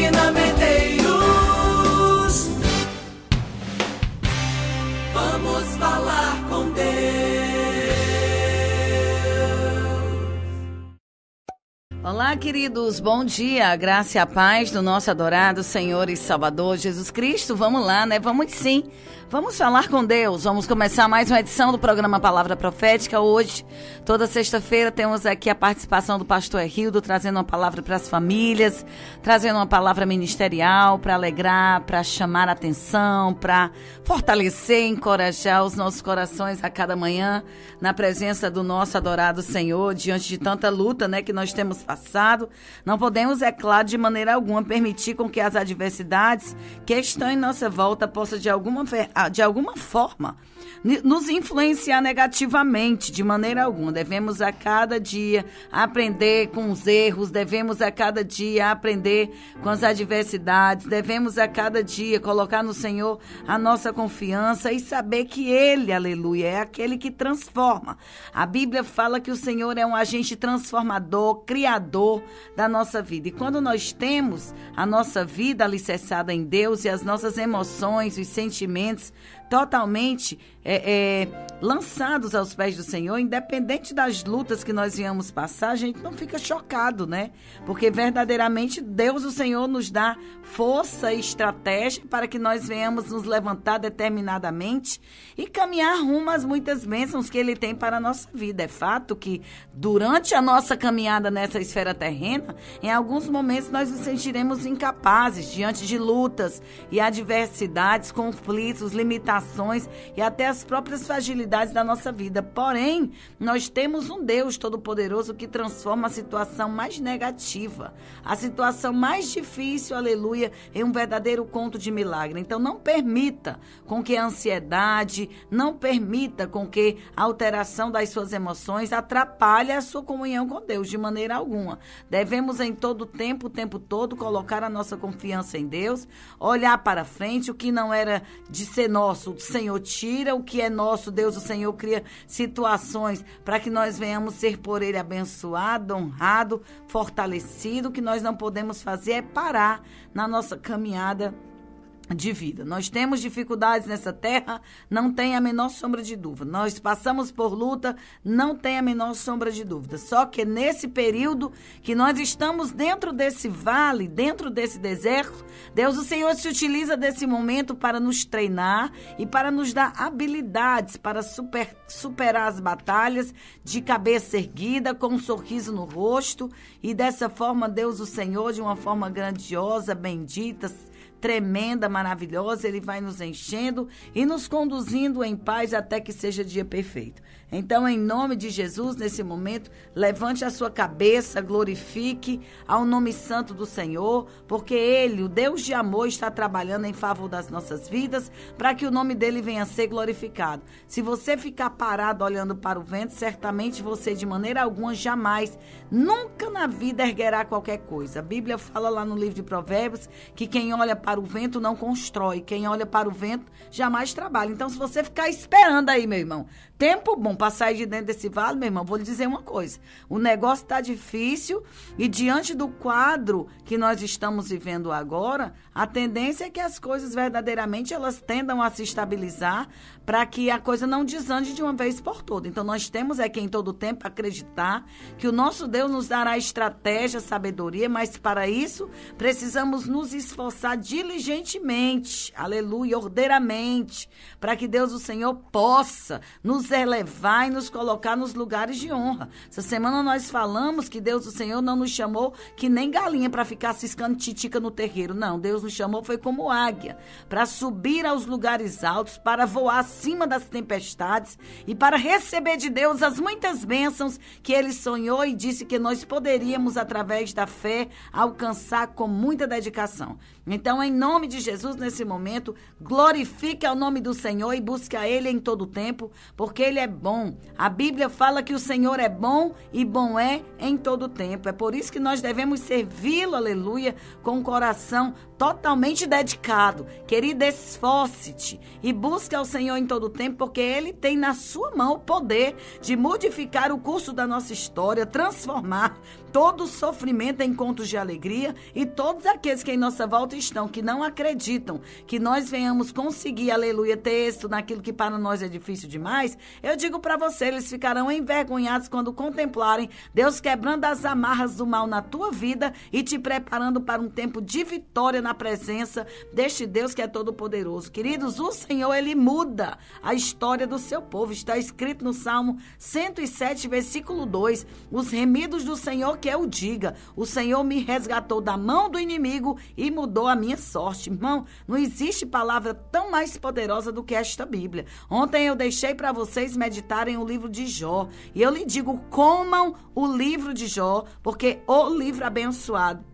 Regina Medeiros. Vamos falar com Deus. Olá, queridos, bom dia, a graça e a paz do nosso adorado Senhor e Salvador Jesus Cristo. Vamos lá, né? Vamos sim, vamos falar com Deus. Vamos começar mais uma edição do programa Palavra Profética. Hoje, toda sexta-feira, temos aqui a participação do pastor Erildo, trazendo uma palavra para as famílias, trazendo uma palavra ministerial para alegrar, para chamar a atenção, para fortalecer, encorajar os nossos corações a cada manhã, na presença do nosso adorado Senhor, diante de tanta luta, né, que nós temos passado. Não podemos, é claro, de maneira alguma permitir com que as adversidades que estão em nossa volta possam de alguma forma nos influenciar negativamente, de maneira alguma. Devemos a cada dia aprender com os erros, devemos a cada dia aprender com as adversidades, devemos a cada dia colocar no Senhor a nossa confiança e saber que Ele, aleluia, é aquele que transforma. A Bíblia fala que o Senhor é um agente transformador, criador da nossa vida. E quando nós temos a nossa vida alicerçada em Deus e as nossas emoções, os sentimentos totalmente lançados aos pés do Senhor, independente das lutas que nós viemos passar, a gente não fica chocado, né? Porque verdadeiramente Deus, o Senhor, nos dá força e estratégia para que nós venhamos nos levantar determinadamente e caminhar rumo às muitas bênçãos que Ele tem para a nossa vida. É fato que durante a nossa caminhada nessa esfera terrena, em alguns momentos nós nos sentiremos incapazes diante de lutas e adversidades, conflitos, limitações e até as próprias fragilidades da nossa vida. Porém, nós temos um Deus Todo-Poderoso que transforma a situação mais negativa, a situação mais difícil, aleluia, em um verdadeiro conto de milagre. Então, não permita com que a ansiedade, não permita com que a alteração das suas emoções atrapalhe a sua comunhão com Deus, de maneira alguma. Devemos em todo o tempo todo, colocar a nossa confiança em Deus, olhar para frente, o que não era de ser nosso, o Senhor tira, o que é nosso, Deus, o Senhor cria situações para que nós venhamos ser por Ele abençoado, honrado, fortalecido. O que nós não podemos fazer é parar na nossa caminhada de vida. Nós temos dificuldades nessa terra, não tem a menor sombra de dúvida. Nós passamos por luta, não tem a menor sombra de dúvida. Só que nesse período que nós estamos dentro desse vale, dentro desse deserto, Deus, o Senhor, se utiliza desse momento para nos treinar e para nos dar habilidades para superar as batalhas de cabeça erguida, com um sorriso no rosto. E dessa forma, Deus, o Senhor, de uma forma grandiosa, bendita, tremenda, maravilhosa, Ele vai nos enchendo e nos conduzindo em paz até que seja dia perfeito. Então, em nome de Jesus, nesse momento, levante a sua cabeça, glorifique ao nome santo do Senhor, porque Ele, o Deus de amor, está trabalhando em favor das nossas vidas, para que o nome dEle venha a ser glorificado. Se você ficar parado olhando para o vento, certamente você, de maneira alguma, jamais, nunca na vida erguerá qualquer coisa. A Bíblia fala lá no livro de Provérbios que quem olha para o vento não constrói, quem olha para o vento jamais trabalha. Então, se você ficar esperando aí, meu irmão, tempo bom para sair de dentro desse vale, meu irmão, vou lhe dizer uma coisa, o negócio está difícil e diante do quadro que nós estamos vivendo agora, a tendência é que as coisas verdadeiramente elas tendam a se estabilizar para que a coisa não desande de uma vez por todas. Então nós temos que em todo tempo acreditar que o nosso Deus nos dará estratégia, sabedoria, mas para isso precisamos nos esforçar diligentemente, aleluia, ordeiramente, para que Deus, o Senhor, possa nos elevar e nos colocar nos lugares de honra. Essa semana nós falamos que Deus, o Senhor, não nos chamou que nem galinha para ficar ciscando titica no terreiro. Não, Deus nos chamou foi como águia, para subir aos lugares altos, para voar acima das tempestades e para receber de Deus as muitas bênçãos que Ele sonhou e disse que nós poderíamos, através da fé, alcançar com muita dedicação. Então, em nome de Jesus, nesse momento, glorifique ao nome do Senhor e busque a Ele em todo o tempo, porque Ele é bom. A Bíblia fala que o Senhor é bom e bom é em todo o tempo. É por isso que nós devemos servi-lo, aleluia, com o coração totalmente dedicado. Querido, esforce-te e busque ao Senhor em todo o tempo, porque Ele tem na sua mão o poder de modificar o curso da nossa história, transformar todo sofrimento em encontros de alegria, e todos aqueles que em nossa volta estão, que não acreditam que nós venhamos conseguir, aleluia, ter êxito naquilo que para nós é difícil demais, eu digo para você, eles ficarão envergonhados quando contemplarem Deus quebrando as amarras do mal na tua vida e te preparando para um tempo de vitória na presença deste Deus que é todo poderoso. Queridos, o Senhor, ele muda a história do seu povo. Está escrito no Salmo 107, versículo 2, os remidos do Senhor que eu diga, o Senhor me resgatou da mão do inimigo e mudou a minha sorte. Irmão, não existe palavra tão mais poderosa do que esta Bíblia. Ontem eu deixei para vocês meditarem o livro de Jó, e eu lhe digo, comam o livro de Jó, porque o livro abençoado,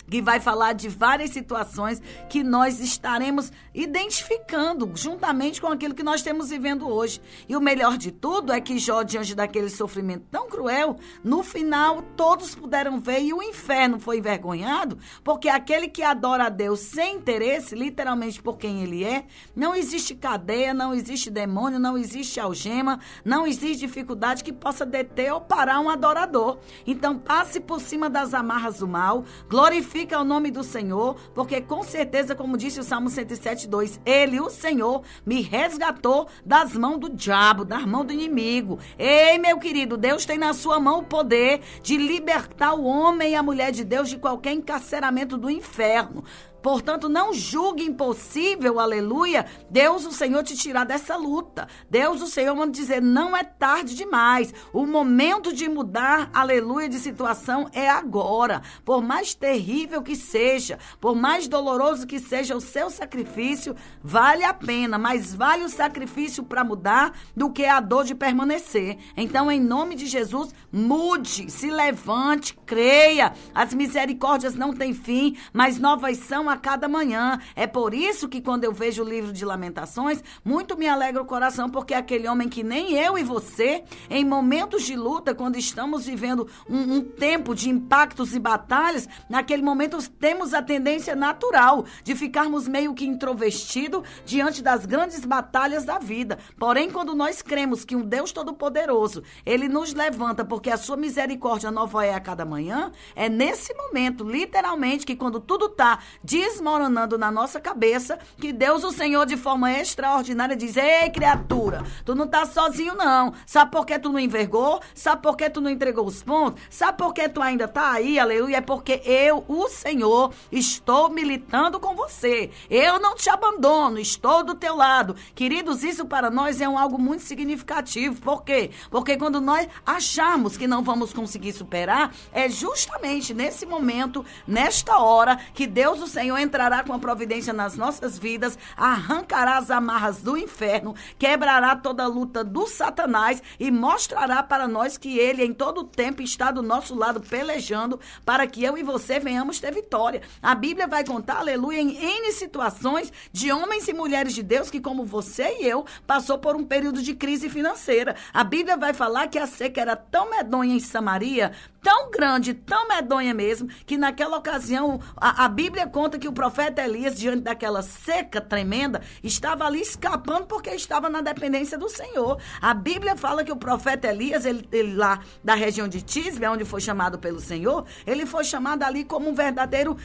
que vai falar de várias situações que nós estaremos identificando juntamente com aquilo que nós estamos vivendo hoje. E o melhor de tudo é que Jó, diante daquele sofrimento tão cruel, no final todos puderam ver e o inferno foi envergonhado, porque aquele que adora a Deus sem interesse, literalmente por quem ele é, não existe cadeia, não existe demônio, não existe algema, não existe dificuldade que possa deter ou parar um adorador. Então passe por cima das amarras do mal, glorifique o nome do Senhor, porque com certeza, como disse o Salmo 107:2, ele, o Senhor, me resgatou das mãos do diabo, das mãos do inimigo. Ei, meu querido, Deus tem na sua mão o poder de libertar o homem e a mulher de Deus de qualquer encarceramento do inferno. Portanto, não julgue impossível, aleluia, Deus, o Senhor, te tirar dessa luta. Deus, o Senhor, manda dizer, não é tarde demais. O momento de mudar, aleluia, de situação é agora. Por mais terrível que seja, por mais doloroso que seja o seu sacrifício, vale a pena, mas vale o sacrifício para mudar do que a dor de permanecer. Então, em nome de Jesus, mude, se levante, creia. As misericórdias não têm fim, mas novas são a cada manhã. É por isso que quando eu vejo o livro de Lamentações, muito me alegra o coração, porque é aquele homem que nem eu e você, em momentos de luta, quando estamos vivendo um tempo de impactos e batalhas, naquele momento temos a tendência natural de ficarmos meio que introvertidos diante das grandes batalhas da vida. Porém, quando nós cremos que um Deus Todo-Poderoso, ele nos levanta porque a sua misericórdia nova é a cada manhã, é nesse momento, literalmente, que quando tudo está desmoronando na nossa cabeça, que Deus, o Senhor, de forma extraordinária, diz, ei, criatura, tu não tá sozinho, não. Sabe por que tu não envergou? Sabe por que tu não entregou os pontos? Sabe por que tu ainda tá aí, aleluia? É porque eu, o Senhor, estou militando com você. Eu não te abandono, estou do teu lado. Queridos, isso para nós é algo muito significativo. Por quê? Porque quando nós acharmos que não vamos conseguir superar, é justamente nesse momento, nesta hora, que Deus, o Senhor, entrará com a providência nas nossas vidas, arrancará as amarras do inferno, quebrará toda a luta do Satanás e mostrará para nós que ele em todo o tempo está do nosso lado pelejando para que eu e você venhamos ter vitória. A Bíblia vai contar, aleluia, em N situações de homens e mulheres de Deus que, como você e eu, passou por um período de crise financeira. A Bíblia vai falar que a seca era tão medonha em Samaria, tão grande, tão medonha mesmo, que naquela ocasião a Bíblia conta que o profeta Elias, diante daquela seca tremenda, estava ali escapando porque estava na dependência do Senhor. A Bíblia fala que o profeta Elias, ele lá da região de Tisbe, onde foi chamado pelo Senhor, ele foi chamado ali como um verdadeiro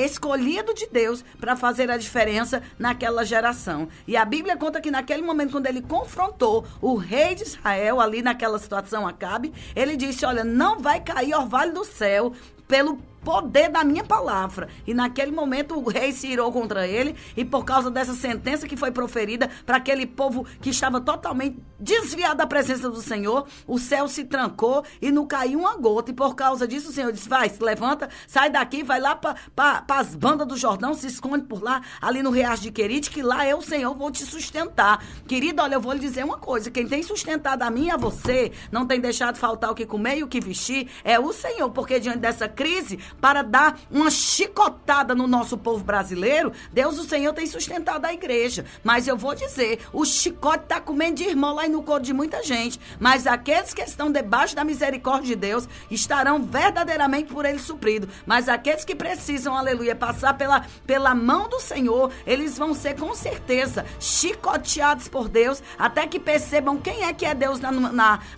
escolhido de Deus para fazer a diferença naquela geração. E a Bíblia conta que naquele momento, quando ele confrontou o rei de Israel, ali naquela situação, Acabe, ele disse, olha, não vai cair orvalho do céu pelo poder da minha palavra. E naquele momento o rei se irou contra ele, e por causa dessa sentença que foi proferida para aquele povo que estava totalmente desviado da presença do Senhor, o céu se trancou e não caiu uma gota. E por causa disso o Senhor disse, vai, se levanta, sai daqui, vai lá para as bandas do Jordão, se esconde por lá, ali no Riacho de Querite, que lá eu, Senhor, vou te sustentar. Querido, olha, eu vou lhe dizer uma coisa, quem tem sustentado a mim e a você, não tem deixado faltar o que comer e o que vestir, é o Senhor, porque diante dessa crise, para dar uma chicotada no nosso povo brasileiro, Deus, o Senhor, tem sustentado a igreja. Mas eu vou dizer, o chicote está comendo de irmão lá no corpo de muita gente. Mas aqueles que estão debaixo da misericórdia de Deus estarão verdadeiramente por ele supridos. Mas aqueles que precisam, aleluia, passar pela mão do Senhor, eles vão ser com certeza chicoteados por Deus, até que percebam quem é que é Deus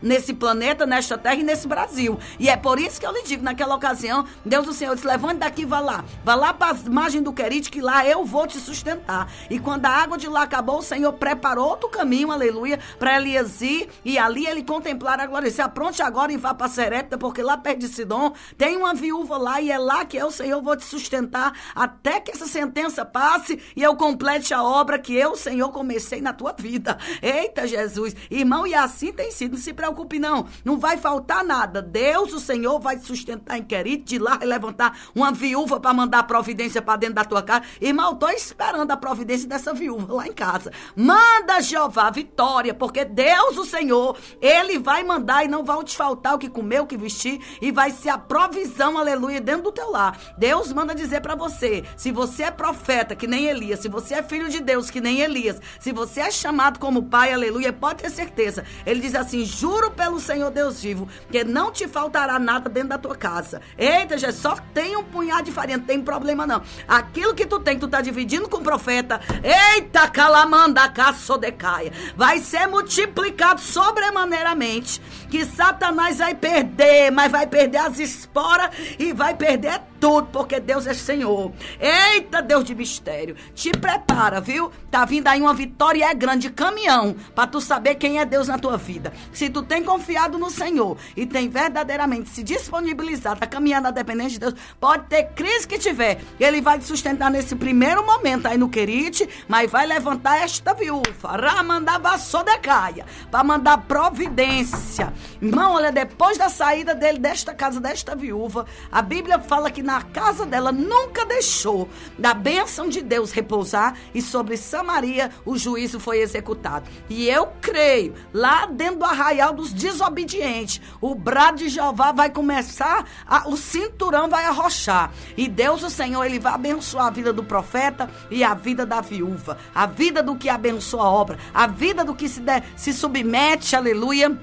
nesse planeta, nesta terra e nesse Brasil. E é por isso que eu lhe digo, naquela ocasião, Deus, o Senhor, disse: levante daqui, vá lá para as margens do Querite, que lá eu vou te sustentar. E quando a água de lá acabou, o Senhor preparou outro caminho, aleluia, para Elias ir, e ali ele contemplar a glória. Se apronte agora e vá para Serepta, porque lá perto de Sidom tem uma viúva lá, e é lá que eu, Senhor, vou te sustentar, até que essa sentença passe e eu complete a obra que eu, Senhor, comecei na tua vida. Eita, Jesus! Irmão, e assim tem sido. Não se preocupe, não vai faltar nada. Deus, o Senhor, vai te sustentar em Querite, de lá vai levantar uma viúva para mandar providência para dentro da tua casa. Irmão, estou esperando a providência dessa viúva lá em casa. Manda, Jeová, vitória, porque Deus, o Senhor, ele vai mandar e não vai te faltar o que comer, o que vestir, e vai ser a provisão, aleluia, dentro do teu lar. Deus manda dizer para você, se você é profeta que nem Elias, se você é filho de Deus que nem Elias, se você é chamado como pai, aleluia, pode ter certeza. Ele diz assim: juro pelo Senhor Deus vivo, que não te faltará nada dentro da tua casa. Eita, Jesus, só tem um punhado de farinha, não tem problema não. Aquilo que tu tem, que tu tá dividindo com o profeta, eita, calamanda, caçodecaia, vai ser multiplicado sobremaneiramente, que Satanás vai perder, mas vai perder as esporas e vai perder tudo, porque Deus é Senhor. Eita, Deus de mistério, te prepara, viu? Tá vindo aí uma vitória, é grande, caminhão, pra tu saber quem é Deus na tua vida. Se tu tem confiado no Senhor e tem verdadeiramente se disponibilizado, tá caminhando na dependência de Deus, pode ter crise que tiver, ele vai te sustentar nesse primeiro momento aí no Querite, mas vai levantar esta viúva, ramandava sodecaia, pra mandar providência. Irmão, olha, depois da saída dele desta casa, desta viúva, a Bíblia fala que na casa dela nunca deixou da bênção de Deus repousar, e sobre Samaria o juízo foi executado. E eu creio, lá dentro do arraial dos desobedientes, o brado de Jeová vai começar, o cinturão vai arrochar, e Deus, o Senhor, ele vai abençoar a vida do profeta e a vida da viúva, a vida do que abençoa a obra, a vida do que se submete, aleluia,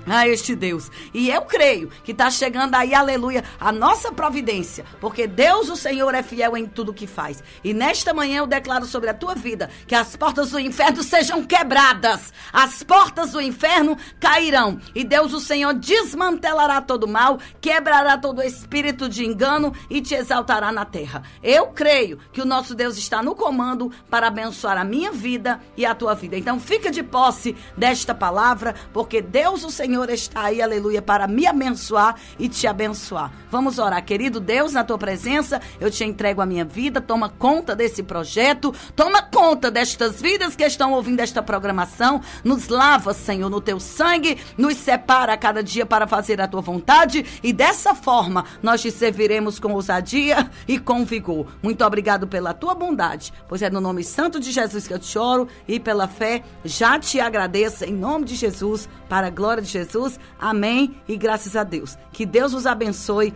a este Deus. E eu creio que está chegando aí, aleluia, a nossa providência, porque Deus, o Senhor, é fiel em tudo que faz. E nesta manhã eu declaro sobre a tua vida que as portas do inferno sejam quebradas, as portas do inferno cairão, e Deus, o Senhor, desmantelará todo mal, quebrará todo espírito de engano e te exaltará na terra. Eu creio que o nosso Deus está no comando para abençoar a minha vida e a tua vida. Então fica de posse desta palavra, porque Deus, o Senhor, está aí, aleluia, para me abençoar e te abençoar. Vamos orar. Querido Deus, na tua presença, eu te entrego a minha vida, toma conta desse projeto, toma conta destas vidas que estão ouvindo esta programação, nos lava, Senhor, no teu sangue, nos separa a cada dia para fazer a tua vontade, e dessa forma nós te serviremos com ousadia e com vigor. Muito obrigado pela tua bondade, pois é no nome santo de Jesus que eu te oro, e pela fé já te agradeço, em nome de Jesus, para a glória de Jesus. Amém e graças a Deus. Que Deus os abençoe.